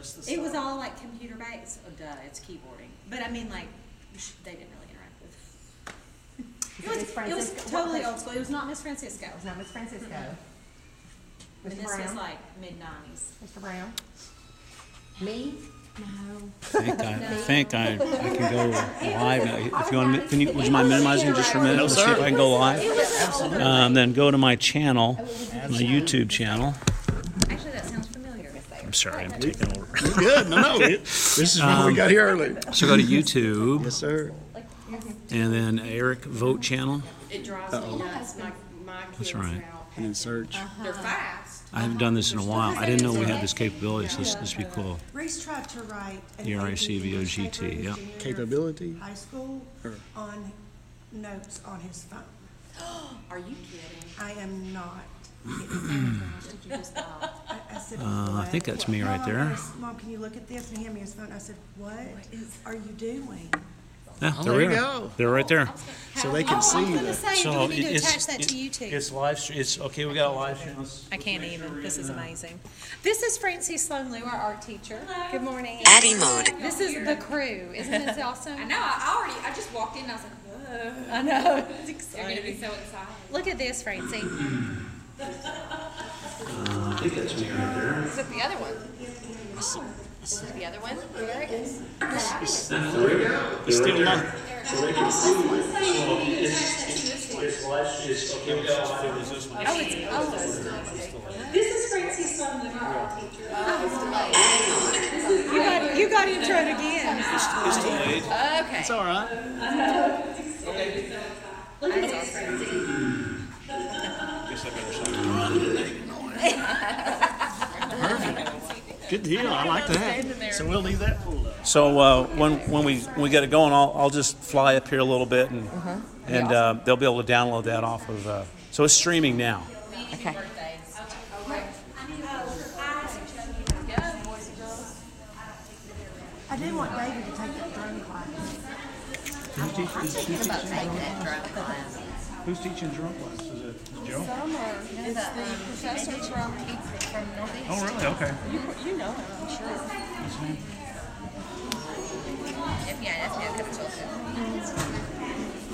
rest of the It stuff? was all like computer based. Oh, duh, it's keyboarding. But I mean, like, they didn't really interact with. It was totally old school. It was not Miss Francisco. It's not Miss Francisco. And Mr. this was Brown. like mid-90s. Mr. Brown. Me? No. I think I can go live now. If you want, would you mind minimizing just for a minute? No, Let's see sir. if I can go live. Absolutely. Then go to my channel, my YouTube channel. Actually, that sounds familiar. I'm sorry, I'm taking over. Good. No. This is what we got here early. So go to YouTube, Yes, sir. and then Eric Vote channel. It drives me nuts. My kids That's right. now, And then search. they're fast. I haven't done this in a while. I didn't know we had this capability, so this would be cool. Reese tried to write an ERICVOGT, APA yeah. engineer Capability. High school Or- on notes on his phone. Are you kidding? I am not kidding. I said, I think that's me right Mom, there. Mom, can you look at this? And he handed me his phone. I said, what are you doing? Yeah, Oh, there there we you are. go. They're right there. So they can I was see going to the. say, do we need to attach that to YouTube? It's live stream. It's okay. We got a live stream. I can't even. This is amazing. This is Francie Sloan Liu, our art teacher. Good morning. Addy mode. This is the crew. Isn't this awesome? I know. I just walked in and I was like, whoa. I know. It's They're going to be exciting. so excited. Look at this, Francie. I think that's me right there. Is it the other one? Is it the other one? There it is. It's still not. This is Francie Sloan Liu, our art teacher. You got introed again. It's delayed. Okay. It's all right. Look at this. Good deal. I like that. So we'll leave that pulled up. So when we get it going, I'll just fly up here a little bit, and they'll be able to download that off of. So it's streaming now. Okay. I do want David to take that drone class. Who's teaching drum class? Is it Joe? It's the professor from Northeast. Oh, really? Okay. You know him, I'm sure. Yeah, that's no Tulsa.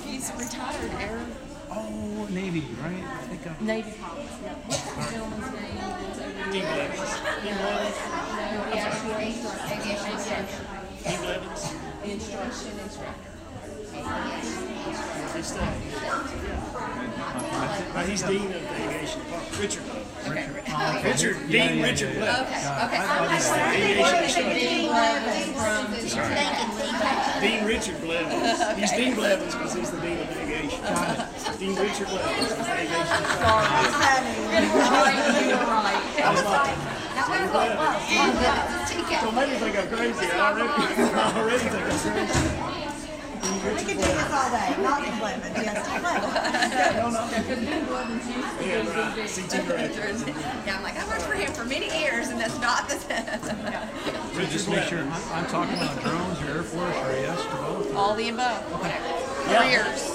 He's retired Air Oh, Navy, right? I think Navy pilot. What's the gentleman's name? Dean Blevins. Dean Blevins. Instruction instructor. He's still. He's dean of the aviation department. Richard Blevins. Richard. Dean Richard Blevins. Dean Richard Blevins. He's Dean Blevins because he's the dean of aviation. Dean Richard Blevins is the aviation department. Don't make me think I'm crazy. I already think I'm crazy. We can do this all day, not in Blevins, yes, Yeah, CT graduate. Yeah, I'm like, I worked for him for many years, and that's not the. just make sure I'm talking about drones or Air Force or yes to both. All the above, whatever. Careers.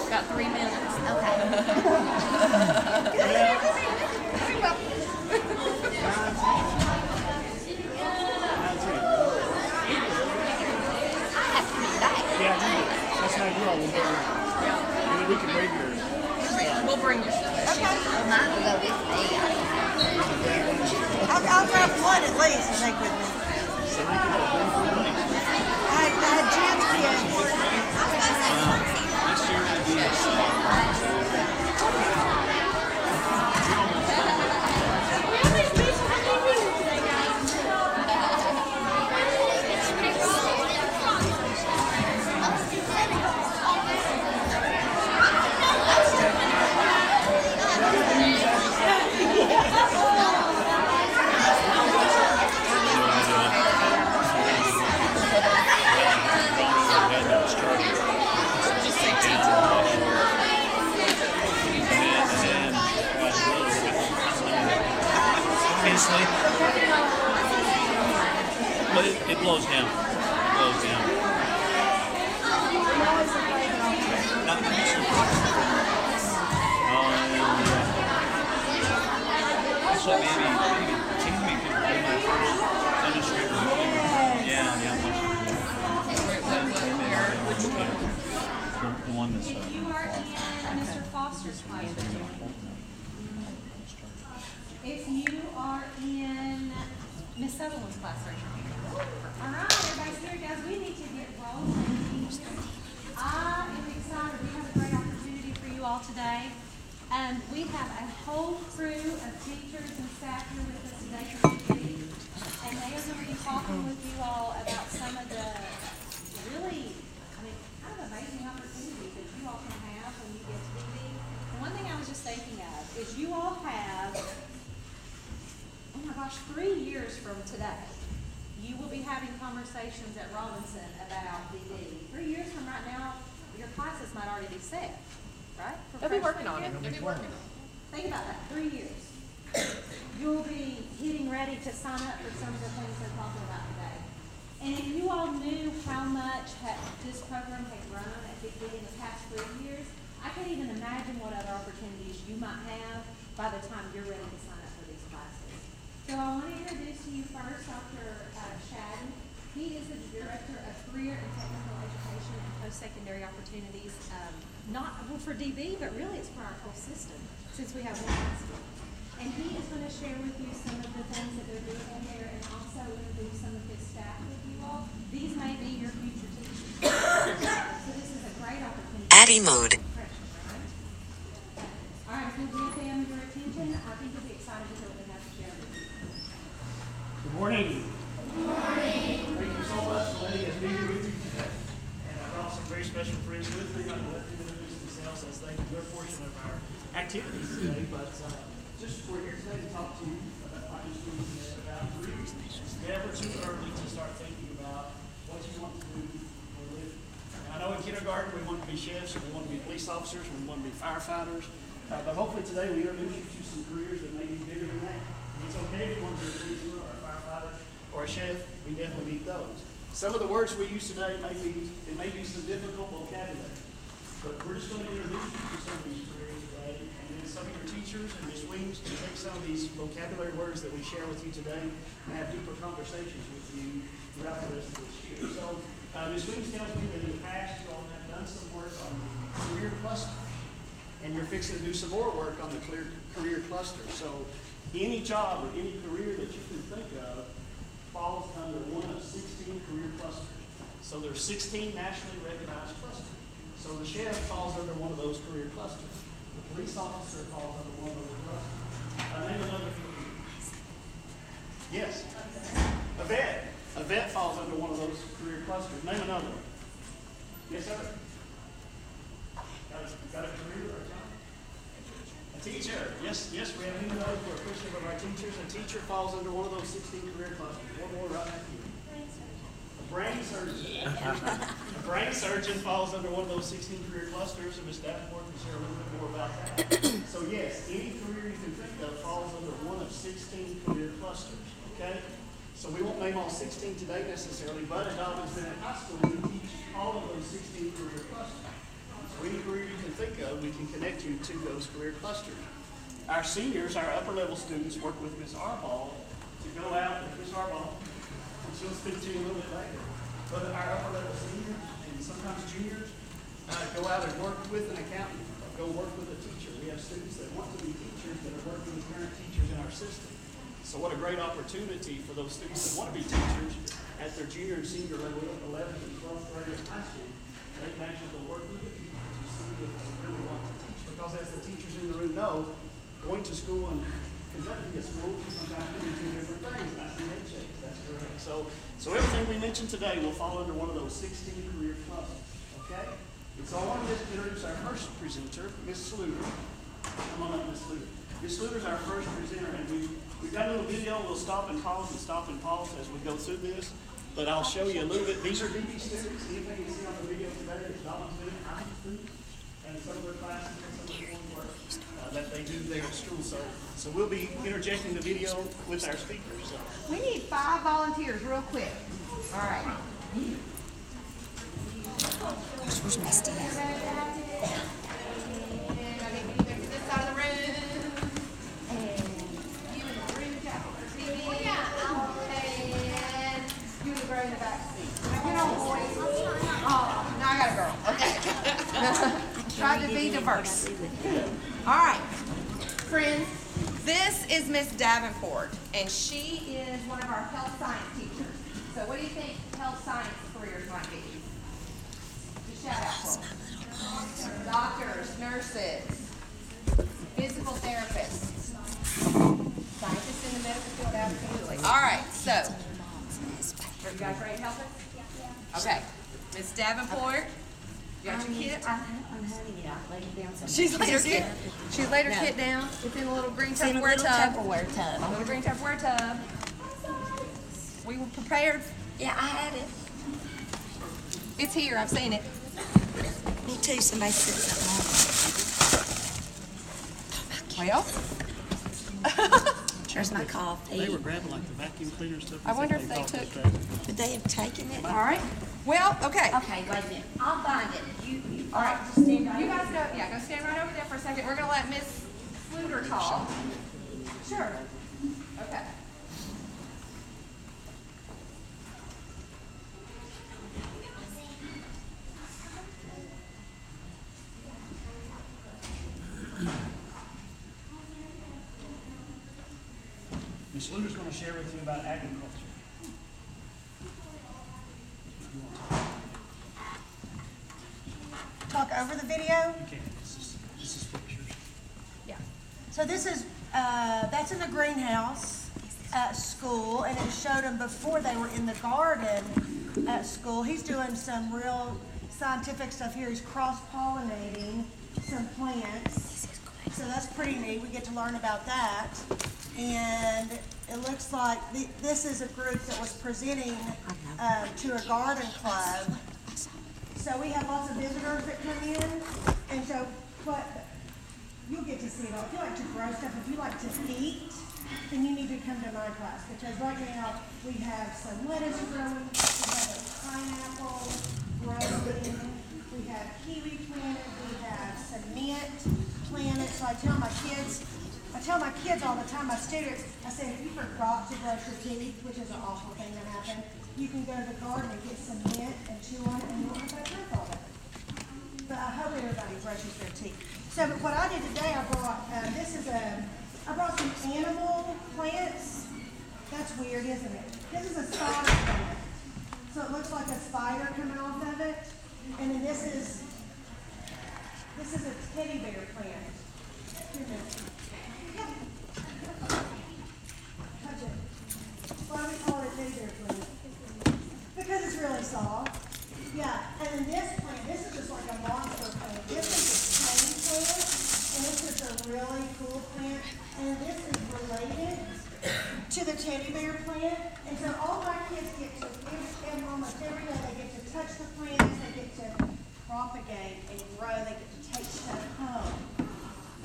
About 3 minutes. Yeah, that's how you all will do it. And then we can bring yours. We'll bring your stuff. I'll grab one at least and take with me. I had Jim's Obviously. But it blows down. It blows down. So maybe Tammy could this classroom. If you are in Miss Sutherland's class, raise your hand. All right, everybody's here, guys. We need to get rolling. I am excited. We have a great opportunity for you all today. We have a whole crew of teachers and staff here with us today from UT, and they are going to be talking with you all about some of the really, kind of amazing opportunities that you all can have when you get to BB. And one thing I was just thinking of is you all have, oh my gosh, 3 years from today, you will be having conversations at Robinson about BB. 3 years from right now, your classes might already be set, right? They'll be working on it. Think about that, 3 years. You'll be getting ready to sign up for some of the things they're talking about today. And if you all knew how much this program had grown at BB in the past 3 years, I can't even imagine what other opportunities you might have by the time you're ready to sign up for these classes. So I want to introduce to you first Dr. Shadden. He is the Director of Career and Technical Education and Post-Secondary Opportunities, not for DB, but really it's for our whole system, since we have one high school. And he is going to share with you some of the things that they're doing in there and also introduce some of his staff with you all. These may be your future teachers. So this is a great opportunity. Addy mode. All right, if you'll give them your attention, I think you'll be excited to hear what they have to share with you. Good morning. Good morning. Thank you so much for letting us be here with you today. And I brought some very special friends with me. I'm going to let them introduce themselves as they do their portion of our activities today. But just we're here today to talk to you about what you're doing today about careers. It's never too early to start thinking about what you want to do for a living. I know in kindergarten we want to be chefs, and we want to be police officers, and we want to be firefighters. But hopefully today we introduce you to some careers that may be bigger than that. It's okay if you want to be a policeman or a firefighter or a chef. We definitely need those. Some of the words we use today may be some difficult vocabulary, but we're just going to introduce you to some of these careers today, and then some of your teachers and Ms. Weems can take some of these vocabulary words that we share with you today and have deeper conversations with you throughout the rest of this year. So Ms. Weems tells me that in the past you all have done some work on career clusters, and you're fixing to do some more work on the career cluster. So any job or any career that you can think of falls under one of 16 career clusters. So there's 16 nationally recognized clusters. So the chef falls under one of those career clusters. The police officer falls under one of those clusters. Name another career. Yes. A vet. A vet falls under one of those career clusters. Name another one. Yes, sir. Got a career or a job? A teacher. Yes, we have many of those. We're appreciative of our teachers. A teacher falls under one of those 16 career clusters. One more right back here. A brain surgeon. A brain surgeon falls under one of those 16 career clusters, and Ms. Davenport can share a little bit more about that. So yes, any career you can think of falls under one of 16 career clusters. Okay? So we won't name all 16 today necessarily, but at Dobbins Bennett High School, we teach all of those 16 career clusters. So any career you can think of, we can connect you to those career clusters. Our seniors, our upper level students, work with Ms. Arball to go out with Ms. Arball, and she'll speak to you a little bit later. But our upper level seniors and sometimes juniors go out and work with an accountant, go work with a teacher. We have students that want to be teachers that are working with current teachers in our system. So what a great opportunity for those students that want to be teachers at their junior and senior level, 11th and 12th grade of high school. They can actually go work with the teachers to see if they really want to teach. Because as the teachers in the room know, going to school and conducting a school sometimes can be two different things. That's the handshake. That's correct. So everything we mentioned today will fall under one of those 16 career clusters. Okay? And so I want to introduce our first presenter, Ms. Sluter. Come on up, Ms. Sluter. Ms. Sluter is our first presenter, and we've got a little video. We'll stop and pause as we go through this. But I'll show you a little bit. These are DB students. Anything you see on the video today is Dobbins Bennett High students, and some of their classes and some of their homework that they do there at school. So we'll be interjecting the video with our speakers. So. We need 5 volunteers real quick. All right. Where's my stand? In the back seat. You know, boys. Oh, no, I got a girl. Okay. Tried to be diverse. All right, friends, this is Miss Davenport, and she is one of our health science teachers. So what do you think health science careers might be? Just shout out for them. Doctors, nurses, physical therapists, scientists in the medical field, absolutely. All right, so, are you guys ready to help us? Okay, Miss Davenport, you got your kit? I'm having it. I laid it down somewhere. She's laid her kit. She's laid her kit down. It's in a little green It's in a Tupperware little tub. Tupperware tub. A little green Tupperware tub. We were prepared. Yeah, I had it. It's here. I've seen it. Me too. Somebody said something Well, on. There's my coffee. They were grabbing like the vacuum cleaner stuff. I wonder if they took. Would they have taken it? All right. Well, okay. Okay, wait a minute. I'll find it. You All right. just stand right You over guys go. Yeah, go stand right over there for a second. We're gonna let Miss Fluter talk. Sure. Okay. Ms. Luter's going to share with you about agriculture. Talk over the video. You can. This is pictures. Yeah. So this is, that's in the greenhouse at school, and it showed him before they were in the garden at school. He's doing some real scientific stuff here. He's cross-pollinating some plants. So that's pretty neat. We get to learn about that. And it looks like this is a group that was presenting to a garden club. So we have lots of visitors that come in, and so what you'll get to see it all. If you like to grow stuff, if you like to eat, then you need to come to my class, because right now we have some lettuce growing, we have a pineapple growing, we have kiwi planted, we have some mint planted. So I tell my kids all the time, my students, I say, if you forgot to brush your teeth, which is an awful thing that happened, you can go to the garden and get some mint and chew on it, and you won't have that breath all day. But I hope everybody brushes their teeth. So, but what I did today, I brought, I brought some animal plants. That's weird, isn't it? This is a spider plant. So it looks like a spider coming off of it. And then this is a teddy bear plant. Here, miss. Touch it. Why do we call it a teddy bear plant? Because it's really soft. Yeah, and then this plant, this is just like a monster plant. This is a cane plant, and this is a really cool plant. And this is related to the teddy bear plant. And so all my kids get to, and almost every day, they get to touch the plants, they get to propagate and grow, they get to take stuff home.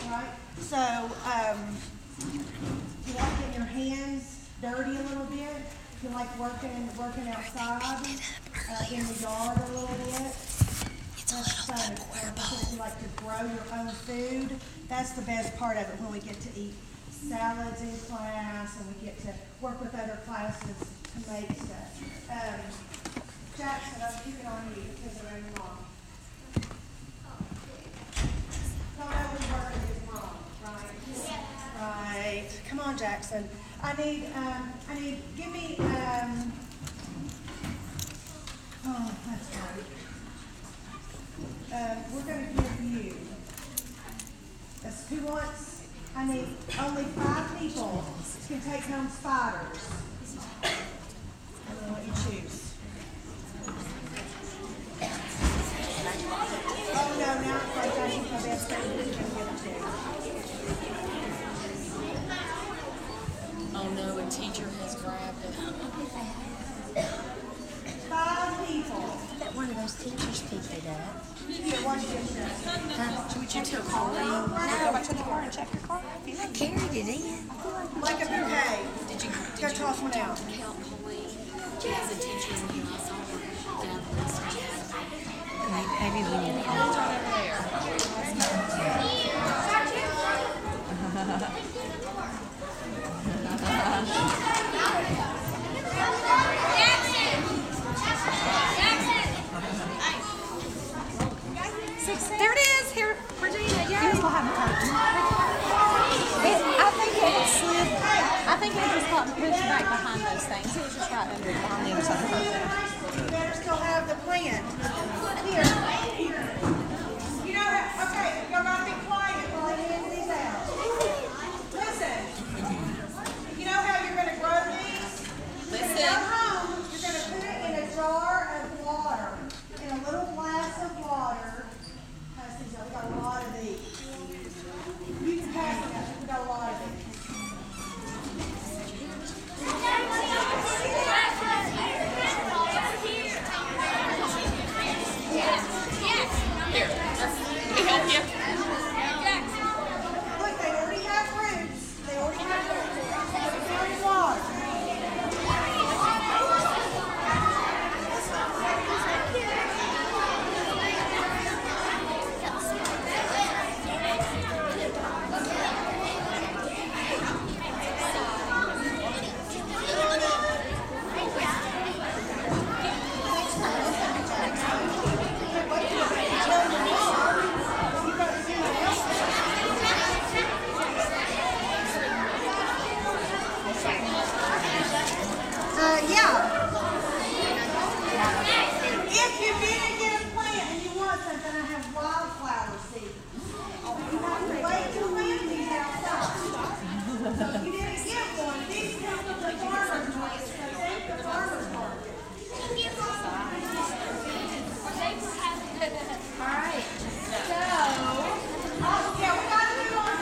Right? So, you like getting your hands dirty a little bit? You like working outside, in the yard a little bit? It's a little Tupperware bowl. You like to grow your own food. That's the best part of it, when we get to eat salads in class and we get to work with other classes to make stuff. Jackson, I'm picking on you because of your mom. Don't always work with his mom, right? Right. Come on, Jackson. Give me, oh, that's right. We're gonna give you, who wants, I need only 5 people can take home spiders. I'm gonna let you choose. Oh, no, now it's like I think my best friend is gonna give it to you. Oh no, a teacher has grabbed it. 5 people. That one of those teachers picked it up. Here, one gift. Would you tell Colleen? Go back to the car and check your car. I carried it in. Like a bouquet. Did you Go toss one out. help Colleen? She has a teacher in here. I saw her down Maybe we need to call. There it is. Here to put you back behind those things. It was just right under behind the other side of the curtain. You better still have the plan. Here. You know how, okay, you're gonna be quiet while I hand these out. Listen. You know how you're gonna grow these? You're gonna go home, you're gonna put it in a jar of water, in a little glass of water. Pass these out, we got a lot of these. You can pass them out, we got a lot of these. Look, they already have roots. They already have roots. They're in water. Yeah. If you didn't get a plant and you want something, I have wildflower seeds. You have to wait to plant these outside. So if you didn't get one, these come from the farmer's market. So thank the farmer's market. All right. So, Yeah, we gotta move on.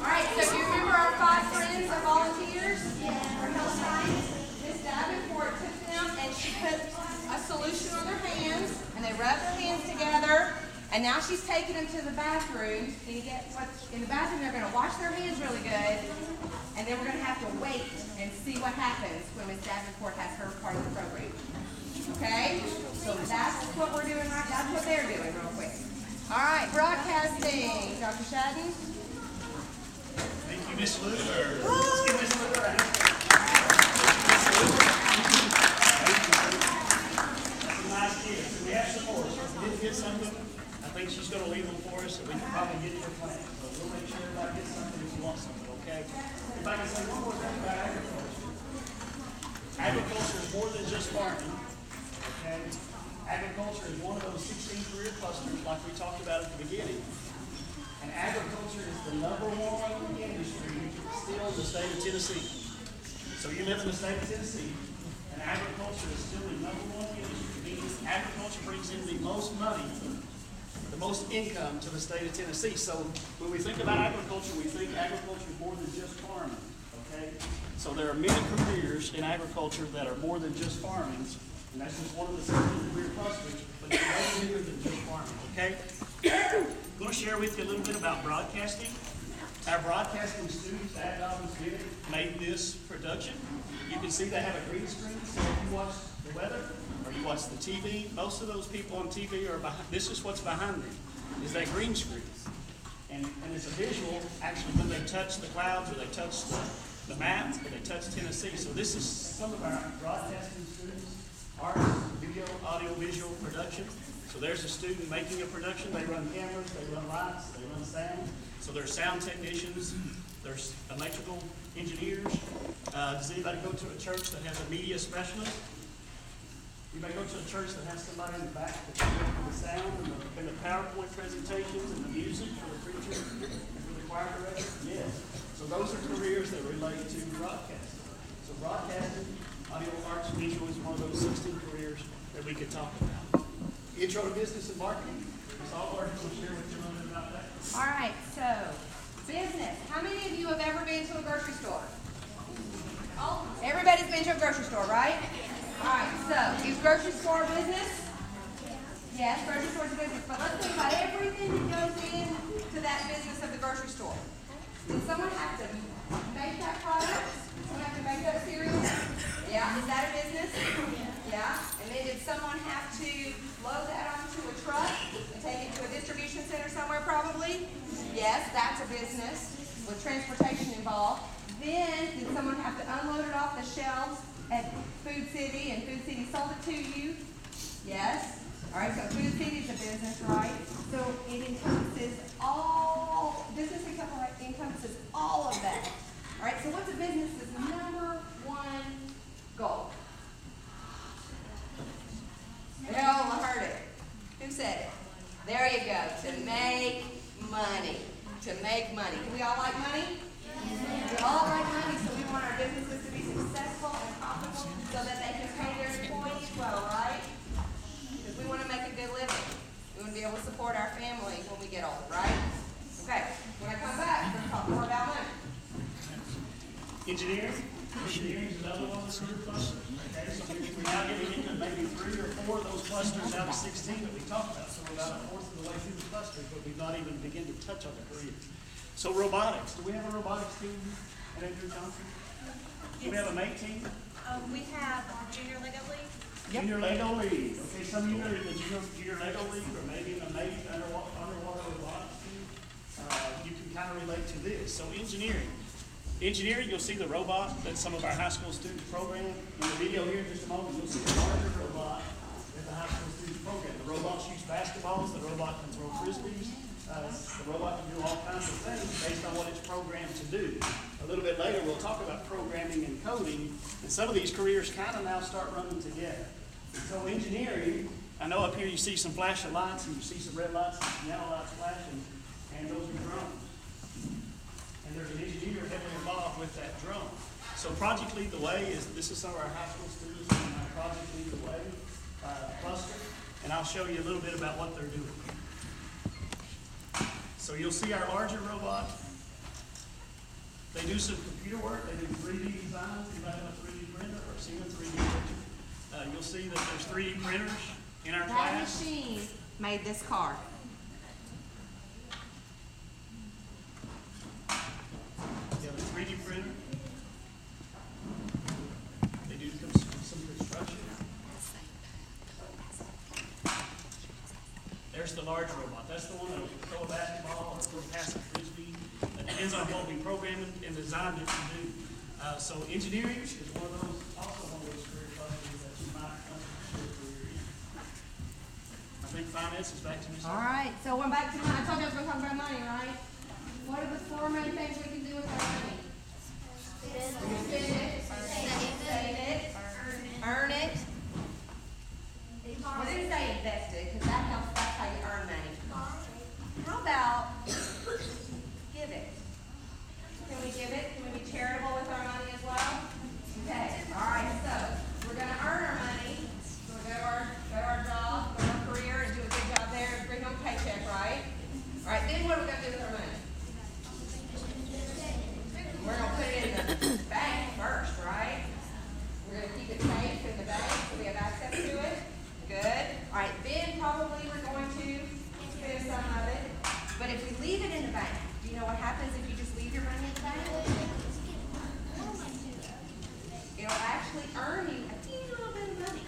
all right. So do you remember our 5 friends of volunteers? For health science? Miss Davenport took them and she put a solution on their hands and they rubbed their hands together. And now she's taking them to the bathroom. Can you get what's in the bathroom? They're going to wash their hands really good. And then we're going to have to wait and see what happens when Miss Davenport has her part of the program. Okay? So that's what we're doing right now. That's what they're doing real quick. All right, broadcasting. Dr. Shadden? Thank you, Miss Luther. Let's give Miss Luther a hand. Some nice kids. We have some more. So if we didn't get something, I think she's going to leave them for us, so we can probably get your plan. But we'll make sure everybody gets something if you want something, okay? If I can say one more thing about agriculture. Agriculture is more than just farming, okay? Agriculture is one of those 16 career clusters like we talked about at the beginning. And agriculture is the #1 industry still in the state of Tennessee. So you live in the state of Tennessee, and agriculture is still the #1 industry. Means agriculture brings in the most money, the most income to the state of Tennessee. So when we think about agriculture, we think agriculture is more than just farming, okay? So there are many careers in agriculture that are more than just farming, and that's just one of the 16 career clusters, but it's way bigger than just farming, okay? I'm going to share with you a little bit about broadcasting. Our broadcasting students at Dobbins Bennett made this production. You can see they have a green screen, so if you watch the weather or you watch the TV, most of those people on TV are behind, this is what's behind them, is that green screen. And it's a visual, actually, when they touch the clouds or they touch the map or they touch Tennessee. So this is some of our broadcasting students, art, video, audio, visual production. So there's a student making a production. They run cameras, they run lights, they run sound. So there's sound technicians, there's electrical engineers. Does anybody go to a church that has a media specialist? You may go to a church that has somebody in the back that can do the sound and the PowerPoint presentations and the music for the preacher and for the choir director. Yes. So those are careers that relate to broadcasting. So broadcasting, audio, arts, visual is one of those 16 careers that we could talk about. Intro to business and marketing. Ms. Allard will share with you a little bit about that. All right, so business. How many of you have ever been to a grocery store? Everybody's been to a grocery store, right? All right, so is grocery store business? Yes, grocery store is a business, but let's think about everything that goes into that business of the grocery store. Did someone have to make that product? Someone have to make that cereal? Yeah, is that a business? Yeah, and then did someone have to load that onto a truck and take it to a distribution center somewhere probably? Yes, that's a business with transportation involved. Then did someone have to unload it off the shelves at Food City and Food City sold it to you? Yes. All right, so Food City is a business, right? So it encompasses all, business encompasses all of that. All right, so what's a business's number one goal? Oh, I heard it. Who said it? There you go. To make money. To make money. Do we all like money? We all like money, so we want our businesses to be successful and profitable so that they can pay their employees well, right? Because we want to make a good living. We want to be able to support our family when we get old, right? Okay, when I come back, we're going to talk more about money. Engineering. Engineering is another one of the career clusters. Okay, so we're now getting into maybe 3 or 4 of those clusters out of 16 that we talked about. So we're about a fourth of the way through the clusters, but we've not even begun to touch on the careers. So robotics. Do we have a robotics team at Andrew Johnson? Do we have a mate team? We have Junior Lego League. Junior Lego League. Okay, some of you are in the junior Lego League or maybe in the Navy underwater robotics team. You can kind of relate to this. So engineering. Engineering, you'll see the robot that some of our high school students program. In the video here in just a moment, you'll see the larger robot that the high school students program. The robot shoots basketballs, the robot can throw frisbees, the robot can do all kinds of things based on what it's programmed to do. A little bit later, we'll talk about programming and coding, and some of these careers kind of now start running together. So engineering, I know up here you see some flashing lights, and you see some red lights and some yellow lights flashing, and those are drones. And there's an engineer heavily involved with that drone. So Project Lead the Way this is some of our high school students in our Project Lead the Way cluster, and I'll show you a little bit about what they're doing. So you'll see our larger robot. They do some computer work. They do 3D designs. Anybody have a 3D printer or seen a 3D printer? You'll see that there's 3D printers in our That class. machine made this car. You have a 3D printer. They do some construction. There's the large robot. That's the one that will throw a basketball or throw a pass a frisbee. It depends on what we programmed and designed it to do. So engineering is one of those, also one of those career clusters that you might consider a career in. I think finance is back to me. All right, so we're back to money. I told you I was going to talk about money, right? What are the 4 main things we can do with our money? Spend it, save it, earn it. Well, didn't say invest it, because that helps, that's how you earn money. How about give it? Can we give it? Can we be charitable with our money as well? Okay, all right, so we're going to earn our money. So we go to our job, go to our career, and do a good job there, and bring home a paycheck, right? All right, then what are we going to do with our money? We're going to put it in the bank first, right? We're going to keep it safe in the bank so we have access to it. Good. All right, then probably we're going to spend some of it. But if we leave it in the bank, do you know what happens if you just leave your money in the bank? It'll actually earn you a teeny little bit of money.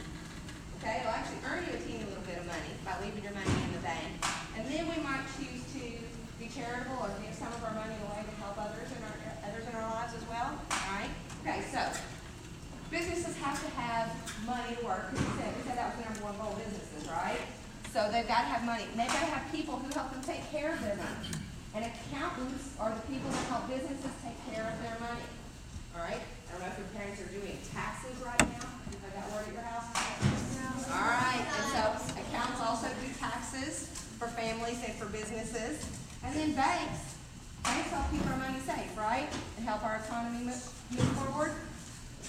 Okay, it'll actually earn you a teeny little bit of money by leaving your money in the bank. And then we might choose to be charitable or give some of our money away to help others in our lives as well. All right? Okay, so businesses have to have money to work. We said that was the number one goal of businesses, right? So they've got to have money. And they've got to have people who help them take care of their money. And accountants are the people that help businesses take care of their money. All right? I don't know if your parents are doing taxes right now. You have that word at your house? All right. And so accountants also do taxes for families and for businesses. And then banks help keep our money safe, right? And help our economy move forward.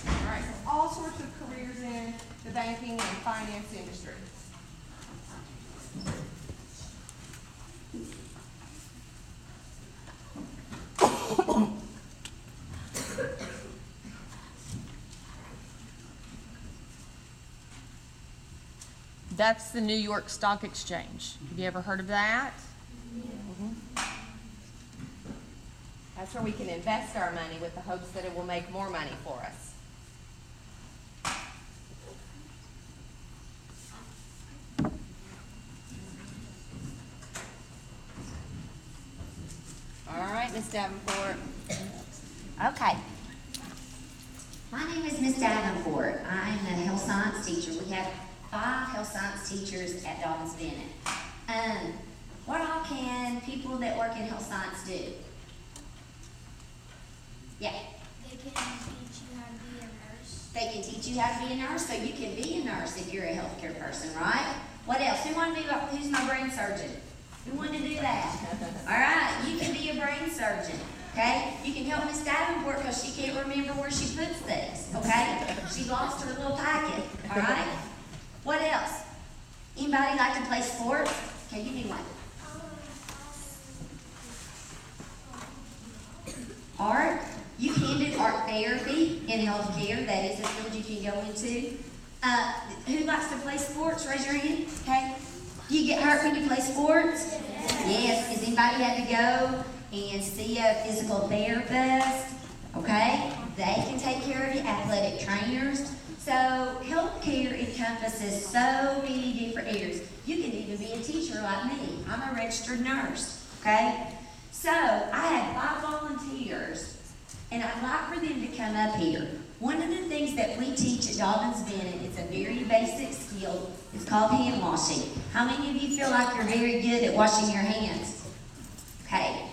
All right, so all sorts of careers in the banking and finance industry. That's the New York Stock Exchange. Have you ever heard of that? That's where we can invest our money with the hopes that it will make more money for us. All right, Miss Davenport. Okay. My name is Miss Davenport. I'm a health science teacher. We have 5 health science teachers at Dobbins Bennett. What all can people that work in health science do? They can teach you how to be a nurse, so you can be a nurse if you're a healthcare person, right? What else? Who's my brain surgeon? Who wanted to do that? All right, you can be a brain surgeon, okay? You can help Miss Davenport because she can't remember where she puts things, okay? She lost her little packet, all right? What else? Anybody like to play sports? Okay, give me one. Art. You can do art therapy in healthcare. That is a field you can go into. Who likes to play sports? Raise your hand. Okay. Do you get hurt when you play sports? Yes. Has anybody had to go and see a physical therapist? Okay. They can take care of you. Athletic trainers. So healthcare encompasses so many different areas. You can even be a teacher like me. I'm a registered nurse. Okay. So I had 5 volunteers, and I'd like for them to come up here. One of the things that we teach at Dobyns-Bennett, it's a very basic skill. It's called hand washing. How many of you feel like you're very good at washing your hands? Okay.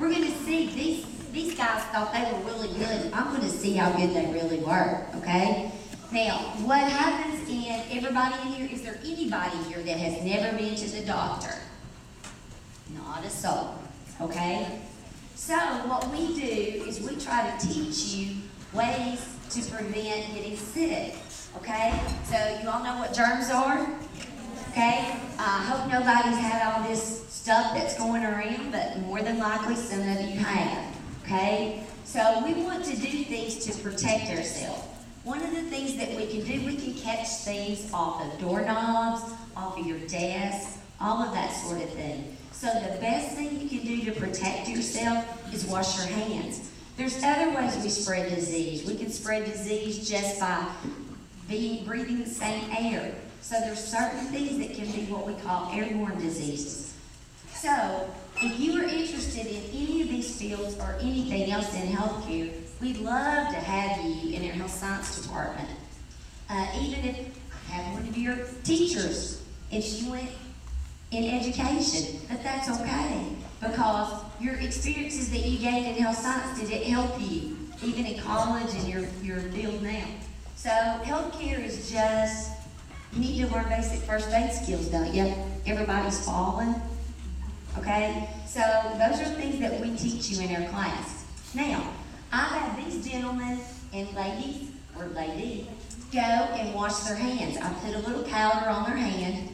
We're going to see, these guys thought they were really good. I'm going to see how good they really were, okay? Now, what happens in everybody in here, is there anybody here that has never been to the doctor? Not a soul, okay? So what we do is we try to teach you ways to prevent getting sick, okay? So you all know what germs are, okay? I hope nobody's had all this stuff that's going around, but more than likely some of you have, okay? So we want to do things to protect ourselves. One of the things that we can do, we can catch things off of doorknobs, off of your desk, all of that sort of thing. So the best thing you can do to protect yourself is wash your hands. There's other ways we spread disease. We can spread disease just by breathing the same air. So there's certain things that can be what we call airborne diseases. So if you are interested in any of these fields or anything else in healthcare, we'd love to have you in our health science department. Even if have one of your teachers, if she went in education, but that's okay, because your experiences that you gained in health science, did it help you even in college and your field now? So healthcare is just, you need to learn basic first aid skills, don't you? Everybody's fallen, okay? So those are things that we teach you in our class. Now, I have these gentlemen and ladies, or lady, go and wash their hands. I put a little powder on their hand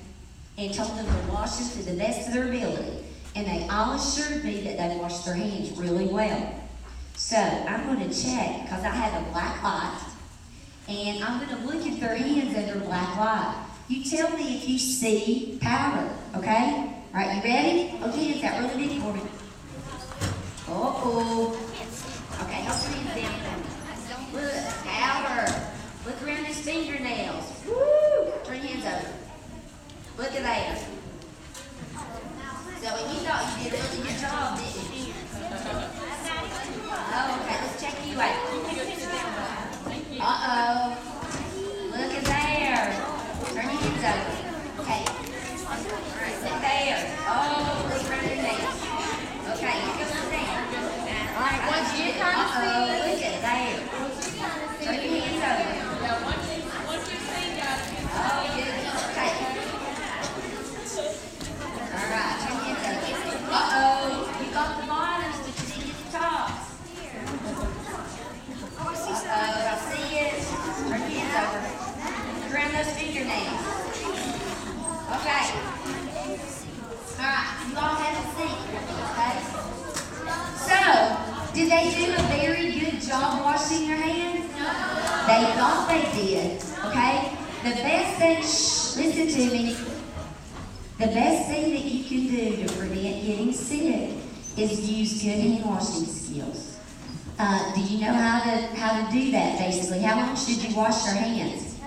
and told them to wash them to the best of their ability. And they all assured me that they washed their hands really well. So I'm going to check, because I have a black light, and I'm going to look at their hands under black light. You tell me if you see powder, okay? All right, you ready? Hold your hands out really big for me. Uh-oh. Okay, hold your hands down. Look, powder. Look around his fingernails. Woo! Turn your hands over. Look at that. So you thought you did a really good job, didn't you? Oh, okay, let's check you out. Uh-oh. Look at there. Turn your hands over. Okay. All right, sit there. Oh, look around your nails. Okay, you go sit down. All right, once you kind of see. Uh-oh, look at there. Turn your hands over. Oh, good. Okay. All right, turn your hands over. Uh-oh, you got the bottoms, but you didn't get the tops. Uh-oh, I see it. Turn your hands over. Look around those fingernails. Okay. All right, you all have a seat, okay? So, did they do a very good job washing their hands? They thought they did, okay? The best thing, listen to me. The best thing that you can do to prevent getting sick is use good hand washing skills. Do you know how to do that, basically? How long should you wash your hands?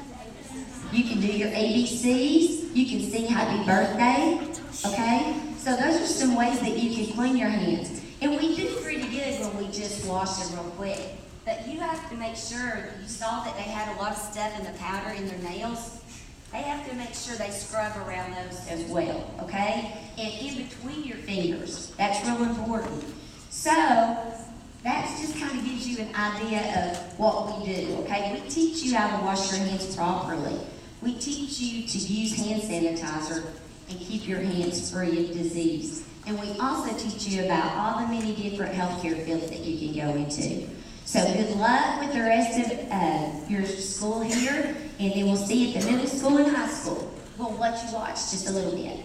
You can do your ABCs. You can sing Happy Birthday, okay? So those are some ways that you can clean your hands. And we do pretty good when we just wash them real quick. But you have to make sure, you saw that they had a lot of stuff in the powder in their nails. They have to make sure they scrub around those as well, okay? And in between your fingers. That's real important. So, that's just kind of gives you an idea of what we do, okay? We teach you how to wash your hands properly. We teach you to use hand sanitizer and keep your hands free of disease. And we also teach you about all the many different healthcare fields that you can go into. So good luck with the rest of your school here, and then we'll see you at the middle school and high school. We'll let you watch just a little bit.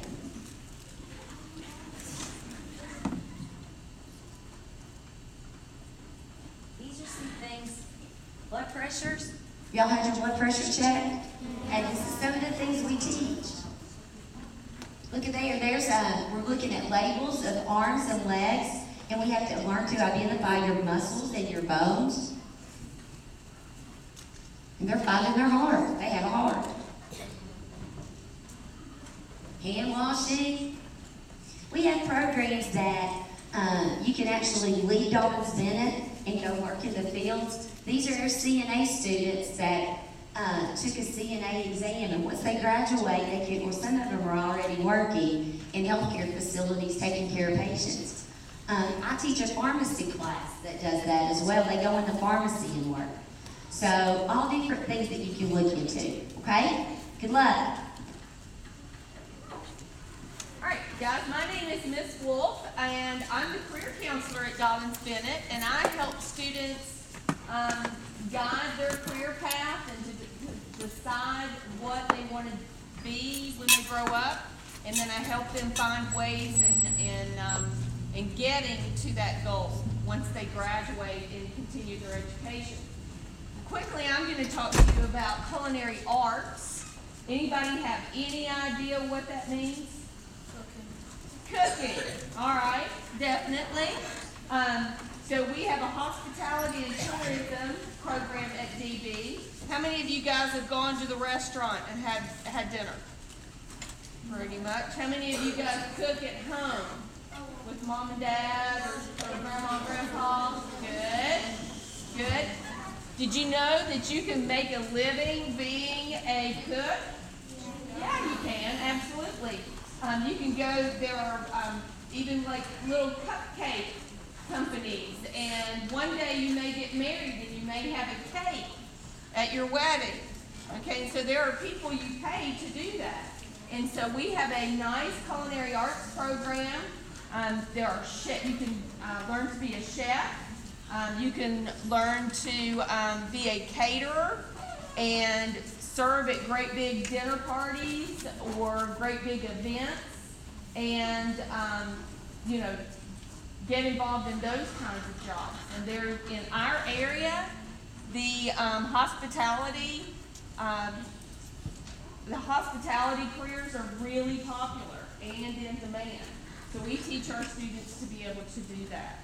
These are some things, blood pressures. Y'all had your blood pressure checked? And this is some of the things we teach. Look at there, we're looking at labels of arms and legs, and we have to learn to identify your muscles and your bones. And they're finding their heart. They have a heart. Hand washing. We have programs that you can actually leave Dobbins Bennett and go work in the fields. These are our CNA students that took a CNA exam, and once they graduate, some of them are already working in healthcare facilities taking care of patients. I teach a pharmacy class that does that as well. They go into pharmacy and work. So all different things that you can look into, okay? Good luck. All right, guys, my name is Miss Wolf, and I'm the career counselor at Dobbins Bennett, and I help students guide their career path and to decide what they want to be when they grow up, and then I help them find ways in getting to that goal once they graduate and continue their education. Quickly, I'm going to talk to you about culinary arts. Anybody have any idea what that means? Cooking. All right, definitely. So we have a hospitality and tourism program at DB. How many of you guys have gone to the restaurant and had dinner? Pretty much. How many of you guys cook at home with mom and dad or grandma and grandpa? Good. Good. Did you know that you can make a living being a cook? Yeah, you can. Absolutely. You can go, there are even like little cupcake companies, and one day you may get married and you may have a cake at your wedding. Okay, so there are people you pay to do that. And so we have a nice culinary arts program. There are you can learn to be a chef. You can learn to be a caterer and serve at great big dinner parties or great big events, and get involved in those kinds of jobs. And they're in our area, the hospitality careers are really popular and in demand. So we teach our students to be able to do that.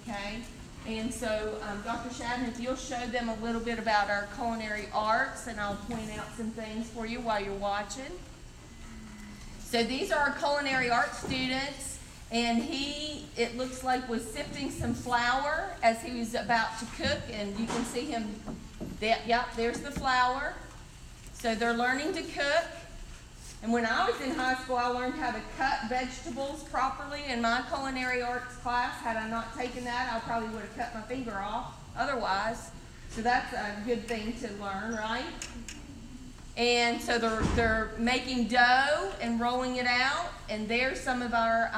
Okay. And so, Dr. Shadden, if you'll show them a little bit about our culinary arts, and I'll point out some things for you while you're watching. So these are our culinary arts students, and it looks like was sifting some flour as he was about to cook, and you can see him, there's the flour. So they're learning to cook. And when I was in high school, I learned how to cut vegetables properly in my culinary arts class. Had I not taken that, I probably would have cut my finger off otherwise. So that's a good thing to learn, right? And so they're making dough and rolling it out. And there's some of our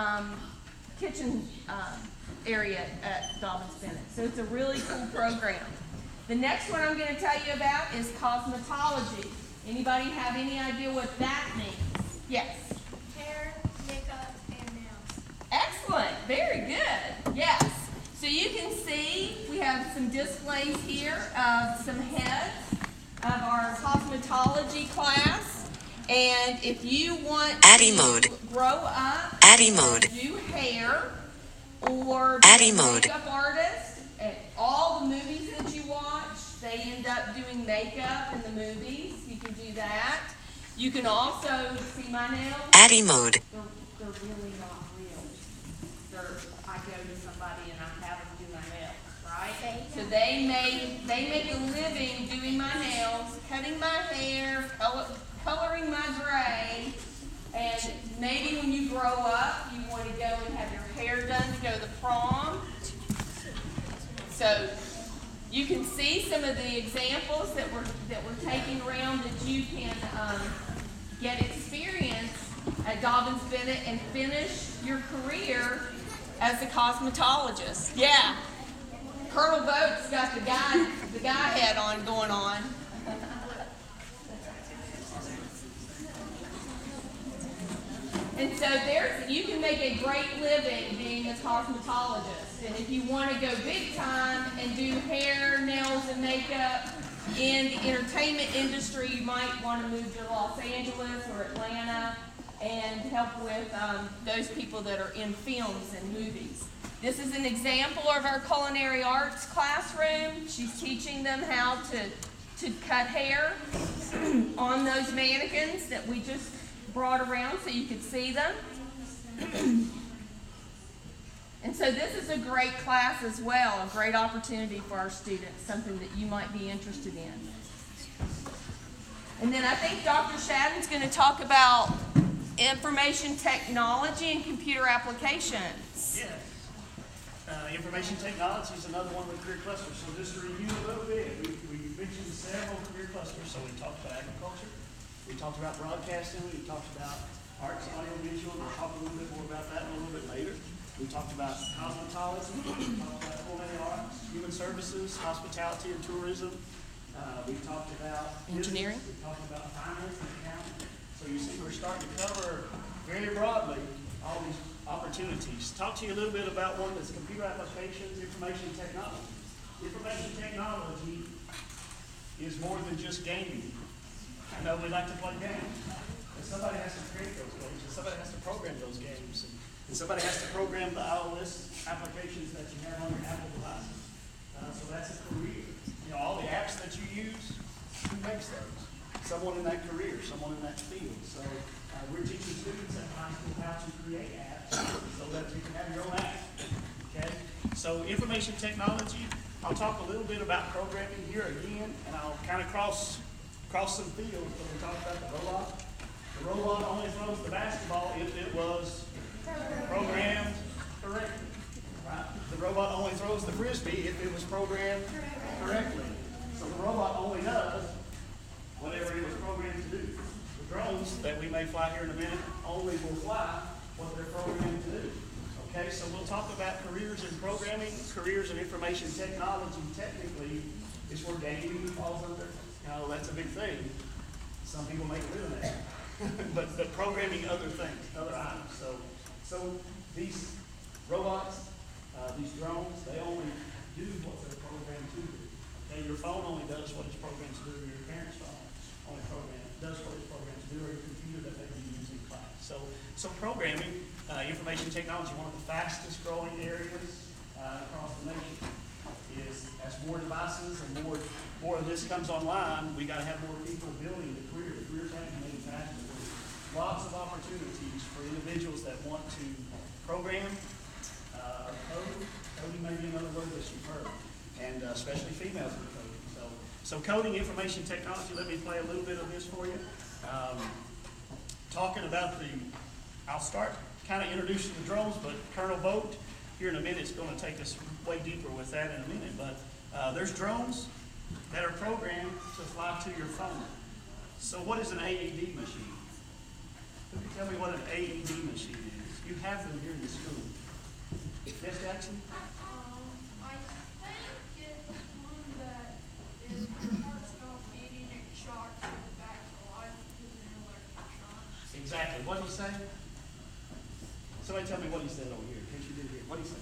kitchen area at Dobbins Bennett. So it's a really cool program. The next one I'm going to tell you about is cosmetology. Anybody have any idea what that means? Yes. Hair, makeup, and nails. Excellent. Very good. Yes. So you can see we have some displays here of some heads of our cosmetology class. And if you want to grow up, do hair, or be a makeup artist, at all the movies that you watch, they end up doing makeup in the movies. You can do that. You can also see my nails. They're really not real. I go to somebody and I have them do my nails, right? So they make a living doing my nails, cutting my hair, coloring my gray, and maybe when you grow up, you want to go and have your hair done to go to the prom. So You can see some of the examples that we're taking around that you can get experience at Dobyns Bennett and finish your career as a cosmetologist. Yeah, Colonel Boat's got the guy hat on going on. And so you can make a great living being a cosmetologist. And if you want to go big time and do hair, nails, and makeup in the entertainment industry, you might want to move to Los Angeles or Atlanta and help with those people that are in films and movies. This is an example of our culinary arts classroom. She's teaching them how to cut hair on those mannequins that we just brought around so you could see them. And so this is a great class as well, a great opportunity for our students, something that you might be interested in. And then I think Dr. Shadden's going to talk about information technology and computer applications. Yes. Information technology is another one of the career clusters. So just to review a little bit, we mentioned several career clusters. So we talked about agriculture, we talked about broadcasting, we talked about arts, audio, visual. We'll talk a little bit more about that a little bit later. We talked about cosmetology, we talked about culinary arts, human services, hospitality and tourism. We talked about engineering. Business. We talked about finance and accounting. So you see we're starting to cover very broadly all these opportunities. Talk to you a little bit about one that's computer applications, information technology. Information technology is more than just gaming. I know we like to play games, but somebody has to create those games, and somebody has to program those games, and somebody has to program the iOS applications that you have on your Apple devices. So that's a career. You know, all the apps that you use, who makes those? Someone in that career, someone in that field. So we're teaching students at high school how to create apps so that you can have your own app. Okay? So information technology, I'll talk a little bit about programming here again, and I'll kind of cross some fields. So we talked about the robot. The robot only throws the basketball if it was programmed correctly. Right? The robot only throws the frisbee if it was programmed correctly. So the robot only does whatever it was programmed to do. The drones that we may fly here in a minute only will fly what they're programmed to do. Okay, so we'll talk about careers in programming, careers in information technology. Technically, is where gaming falls under. You know, that's a big thing. Some people make a living at it. but programming other things, other items. So these robots, these drones, they only do what they're programmed to do. Okay, your phone only does what it's programmed to do. Your parents' phone only does what it's programmed to do, or your computer that they use in class. So programming, information technology, one of the fastest growing areas across the nation is as more devices and more of this comes online, we got to have more people building the career. The careers have to be faster. There's lots of opportunities for individuals that want to program or code. Coding may be another word that you've heard, and especially females in coding. So coding, information technology, let me play a little bit of this for you. Talking about I'll start kind of introducing the drones, but Colonel Boat here in a minute is going to take us way deeper with that in a minute. But there's drones that are programmed to fly to your phone. So what is an AED machine? Who can tell me what an AED machine is? You have them here in the school. Yes, Jackson? I think it's one that is personal feeding it sharks in the back of life with an electric shock. Exactly. What did he say? Somebody tell me what he said over here, in case you didn't hear. What did he say?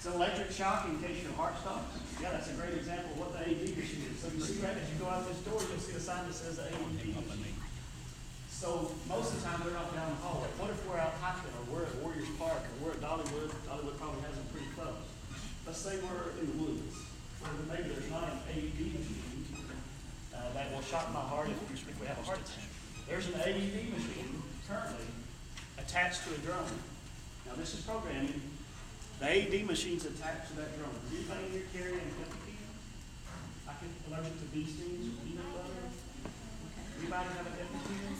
It's an electric shock in case your heart stops. Yeah, that's a great example of what the AED machine is. So you see right as you go out this door, you'll see a sign that says the AED machine. So most of the time they're not down the hallway. What if we're out hiking, or we're at Warriors Park, or we're at Dollywood? Dollywood probably has them pretty close. Let's say we're in the woods, where maybe there's not an AED machine that will shock my heart if we have a heart attack. There's an AED machine currently attached to a drone. Now this is programming. The AED machine's attached to that drone. Is anybody here carrying an EpiPen? I can allergic to bee stings or peanut butter. Anybody have an EpiPen?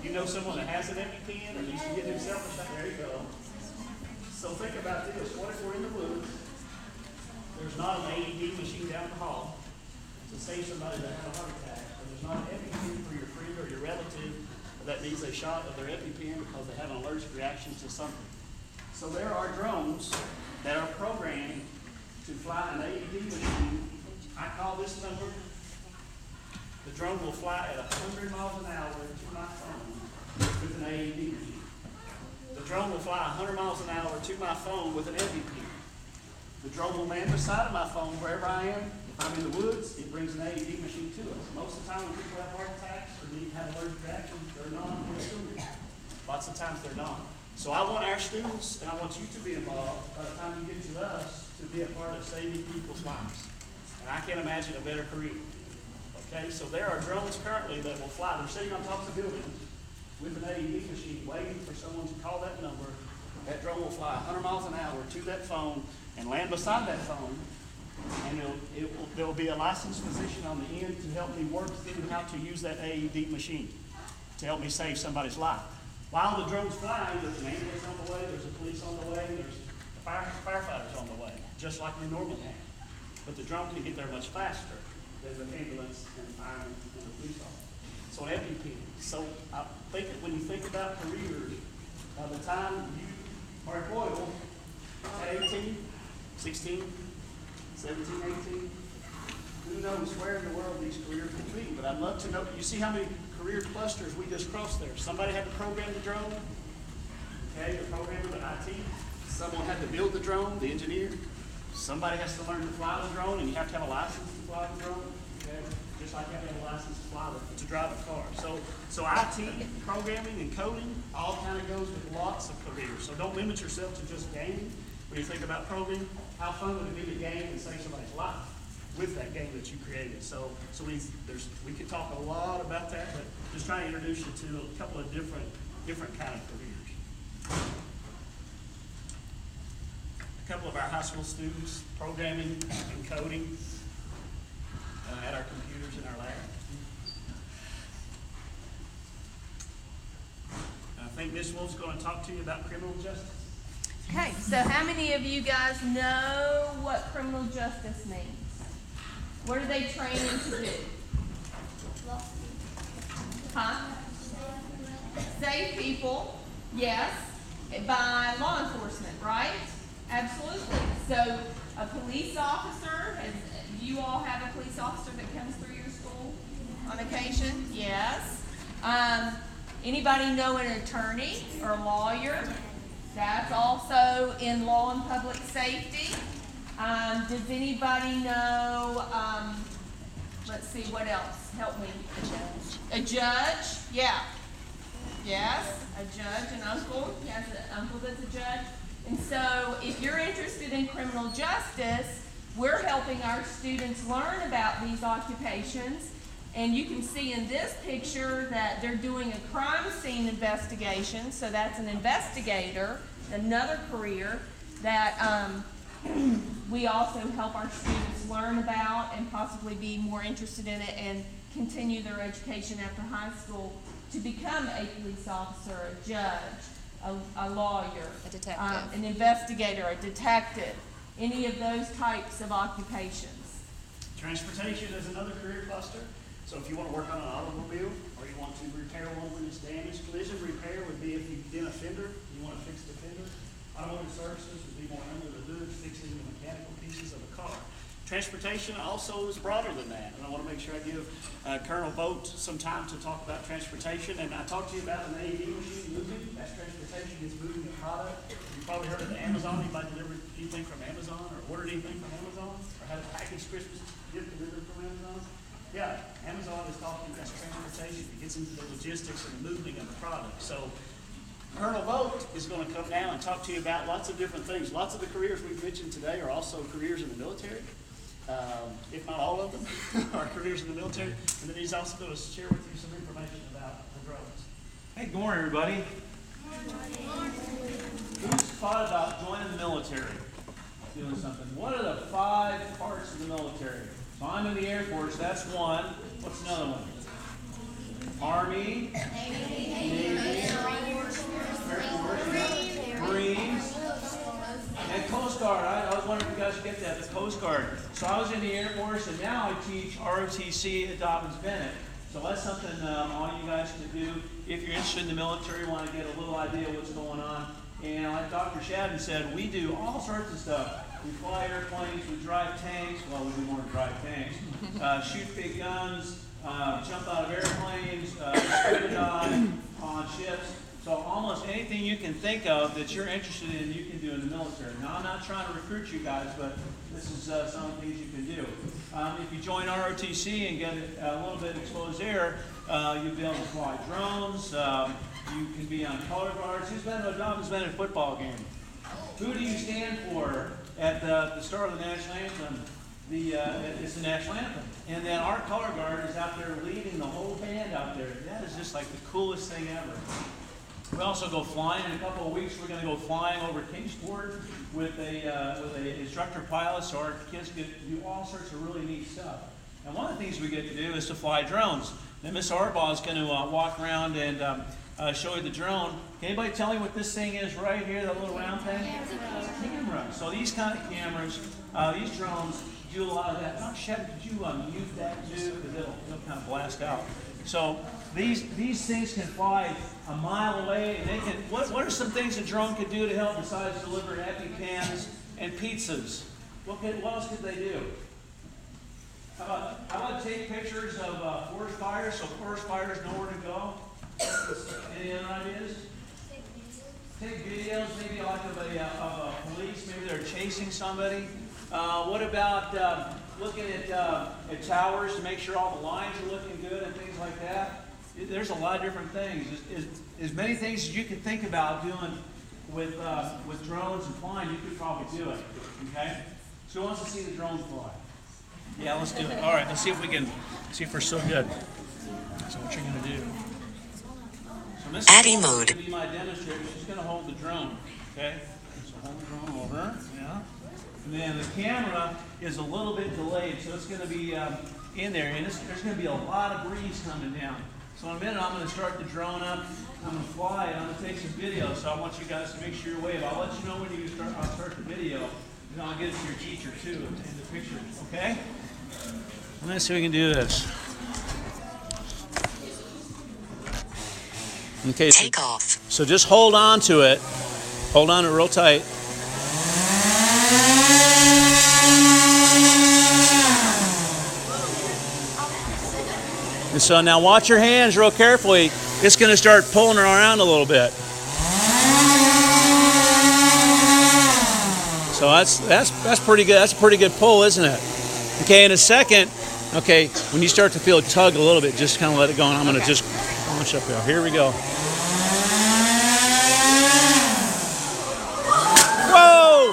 You know someone that has an EpiPen or needs to get himself a shot? There you go. So think about this, what if we're in the woods, there's not an AED machine down the hall to save somebody that had a heart attack, or there's not an EpiPen for your friend or your relative that needs a shot of their EpiPen because they have an allergic reaction to something. So there are drones that are programmed to fly an AED machine. I call this number. The drone will fly at 100 miles an hour to my phone with an AED machine. The drone will fly 100 miles an hour to my phone with an EpiPen. The drone will land beside my phone wherever I am. If I'm in the woods, it brings an AED machine to us. Most of the time when people have heart attacks or need to have allergic reactions, they're not in the school. Lots of times they're not. So I want our students, and I want you to be involved by the time you get to us, to be a part of saving people's lives. And I can't imagine a better career. Okay, so there are drones currently that will fly. They're sitting on top of buildings with an AED machine waiting for someone to call that number. That drone will fly 100 miles an hour to that phone and land beside that phone. And there will be a licensed physician on the end to help me work through how to use that AED machine to help me save somebody's life. While the drone's flying, there's an ambulance on the way, there's a police on the way, there's firefighters on the way, just like we normally have. But the drone can get there much faster than the ambulance and fireman and the police officer. So an EpiPen. So I think that when you think about careers, by the time you are employable at 18, 16, 17, 18, who knows where in the world these careers will be. But I'd love to know, you see how many career clusters we just crossed there. Somebody had to program the drone, okay, the programmer, the IT. Someone had to build the drone, the engineer. Somebody has to learn to fly the drone, and you have to have a license to fly the drone, okay? Just like you have to have a license to drive a car. So IT, programming, and coding all kind of goes with lots of careers. So don't limit yourself to just gaming. When you think about programming, how fun would it be to game and save somebody's life with that game that you created? So we could talk a lot about that, but just trying to introduce you to a couple of different kind of careers. A couple of our high school students programming and coding at our computers in our lab. I think Ms. Wolf's going to talk to you about criminal justice. Okay, so how many of you guys know what criminal justice means? What are they training to do? Huh? Save people, yes, by law enforcement, right? Absolutely. So a police officer, you all have a police officer that comes through your school on occasion? Yes. Anybody know an attorney or a lawyer? That's also in law and public safety. Does anybody know, let's see, what else? Help me. A judge? Yeah. Yes, a judge, an uncle. He has an uncle that's a judge. And so if you're interested in criminal justice, we're helping our students learn about these occupations. And you can see in this picture that they're doing a crime scene investigation. So that's an investigator, another career that we also help our students learn about and possibly be more interested in it and continue their education after high school to become a police officer, a judge, a lawyer, A detective. an investigator, a detective, any of those types of occupations. Transportation is another career cluster. So if you want to work on an automobile or you want to repair one when it's damaged, collision repair would be if you've been a fender, you want to fix the fender. Automotive services would be more under the hood, fixing the mechanical pieces of a car. Transportation also is broader than that, and I want to make sure I give Colonel Boat some time to talk about transportation. And I talked to you about an AED machine moving. That's transportation. It's moving the product. You've probably heard of Amazon. Anybody delivered anything from Amazon or ordered anything from Amazon or had a packaged Christmas gift delivered from Amazon? Yeah, Amazon is talking, that's transportation. It gets into the logistics and the moving of the product. So Colonel Boat is going to come now and talk to you about lots of different things. Lots of the careers we've mentioned today are also careers in the military. If not all of them, are careers in the military. And then he's also going to share with you some information about the drones. Hey, good morning, everybody. Who's thought about joining the military? Doing something. What are the 5 parts of the military? So I'm in the Air Force, that's one. What's another one? Army, Navy, Marines, Guard. I was wondering if you guys would get that, the Coast Guard. So I was in the Air Force, and now I teach ROTC at Dobbins Bennett. So that's something all you guys can do if you're interested in the military, want to get a little idea of what's going on. And like Dr. Shadden said, we do all sorts of stuff. We fly airplanes, we drive tanks. Well, we do more than drive tanks. Shoot big guns, jump out of airplanes, scuba dive on ships. So almost anything you can think of that you're interested in, you can do in the military. Now, I'm not trying to recruit you guys, but this is some of the things you can do. If you join ROTC and get a little bit exposed there, you'll be able to fly drones. You can be on color guards. Who's been to a Dobbins Bennett football game? Who do you stand for at the start of the national anthem? It's the national anthem. And then our color guard is out there leading the whole band out there. That is just like the coolest thing ever. We also go flying. In a couple of weeks, we're going to go flying over Kingsport with a instructor pilot, so our kids get to do all sorts of really neat stuff. And one of the things we get to do is to fly drones. And Miss Arbaugh is going to walk around and show you the drone. Can anybody tell me what this thing is right here, that little round thing? Camera. So these kind of cameras, these drones do a lot of that. Dr. Shepard, could you mute that too? Because it'll kind of blast out. So these things can fly a mile away, and they can. What are some things a drone could do to help besides deliver EpiPens and pizzas? What else could they do? How about take pictures of forest fires so forest fires know where to go? Any other ideas? Take videos, maybe like of a police, maybe they're chasing somebody. What about looking at towers to make sure all the lines are looking good and things like that? There's a lot of different things. As many things as you can think about doing with drones and flying, you could probably do it. Okay? So who wants to see the drones fly? Yeah, let's do it. All right, let's see if we can see if we're so good. So what you're going to do? So Miss Adding mode. Is going to be my demonstrator. She's going to hold the drone. Okay? So hold the drone over. Yeah. And then the camera is a little bit delayed, so it's going to be in there, and there's going to be a lot of breeze coming down. So in a minute, I'm going to start the drone up. I'm going to fly it. I'm going to take some video. So I want you guys to make sure you're wave. I'll let you know when you start. I'll start the video, and I'll get it to your teacher too in the pictures. Okay? Let's see if we can do this. Okay. Take off. So just hold on to it. Hold on to it real tight. And so now watch your hands real carefully. It's going to start pulling her around a little bit. So that's pretty good. That's a pretty good pull, isn't it? Okay, in a second, okay, when you start to feel it tug a little bit, just kind of let it go, and I'm going to just launch up here. Here we go. Whoa!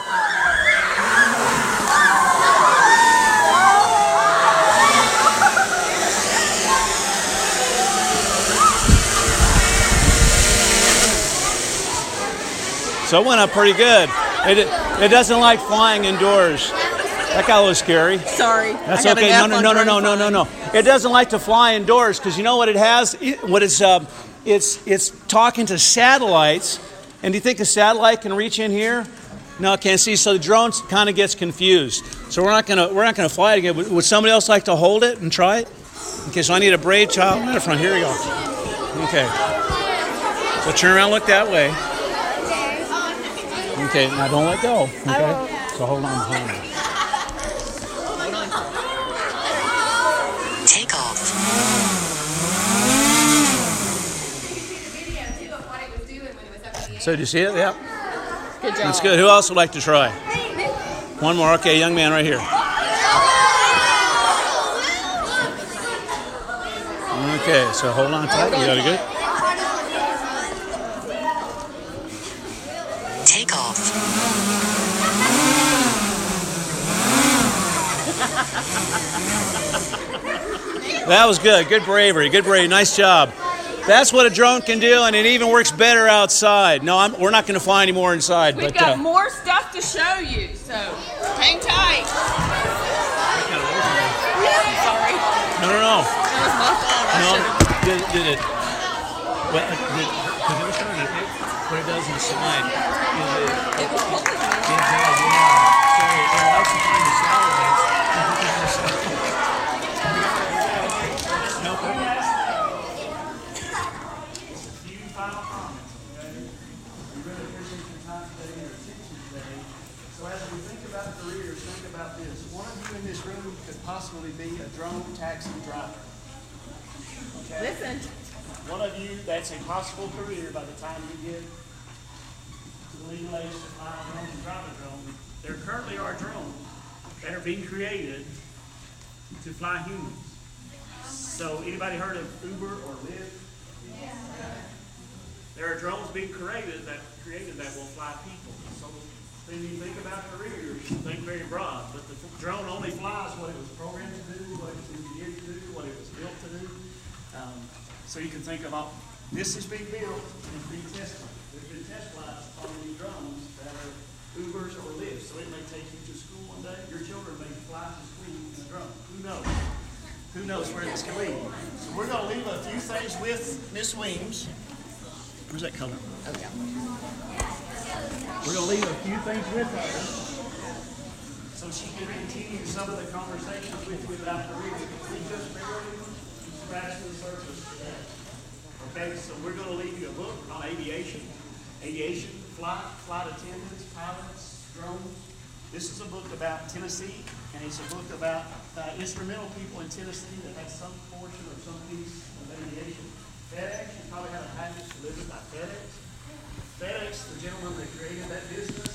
So it went up pretty good. It doesn't like flying indoors. That got a little scary. Sorry. That's okay. No. It doesn't like to fly indoors because you know what it has? It's talking to satellites. And do you think a satellite can reach in here? No, it can't see. So the drone kind of gets confused. So we're not gonna fly it again. Would somebody else like to hold it and try it? Okay. So I need a brave child in the front. Here we go. Okay. So turn around, look that way. Okay, now don't let go. Okay, so hold on behind me. Take off. So did you see it? Yeah. Good job. That's good. Who else would like to try? One more. Okay, young man right here. Okay, so hold on tight. You got it good? Take off. That was good. Good bravery. Good bravery. Nice job. That's what a drone can do, and it even works better outside. No, we're not going to fly anymore inside. We've got more stuff to show you, so hang tight. Sorry. No. That was my fault. Did it? What it does inside is it does, yeah. about careers, think about this. One of you in this room could possibly be a drone taxi driver. Okay? Listen. One of you, that's a possible career by the time you get to the legal age to fly a drone and drive a drone. There currently are drones that are being created to fly humans. So anybody heard of Uber or Lyft? There are drones being created that will fly people. So when you think about careers, think very broad. But the drone only flies what it was programmed to do, what it was engineered to do, what it was built to do. So you can think about this is being built and being tested. There's been test flights on these drones that are Ubers or Lyfts. So it may take you to school one day. Your children may fly to school in a drone. Who knows? Who knows where this can lead? So we're going to leave a few things with Miss Weems. Where's that color? Oh, yeah. We're going to leave a few things with her so she can continue some of the conversations with you about careers. We just barely scratched the surface today. Okay, so we're going to leave you a book on aviation, flight attendants, pilots, drones. This is a book about Tennessee, and it's a book about instrumental people in Tennessee that have some portion or some piece of aviation. FedEx, you probably have a package delivered by FedEx. FedEx, the gentleman that created that business,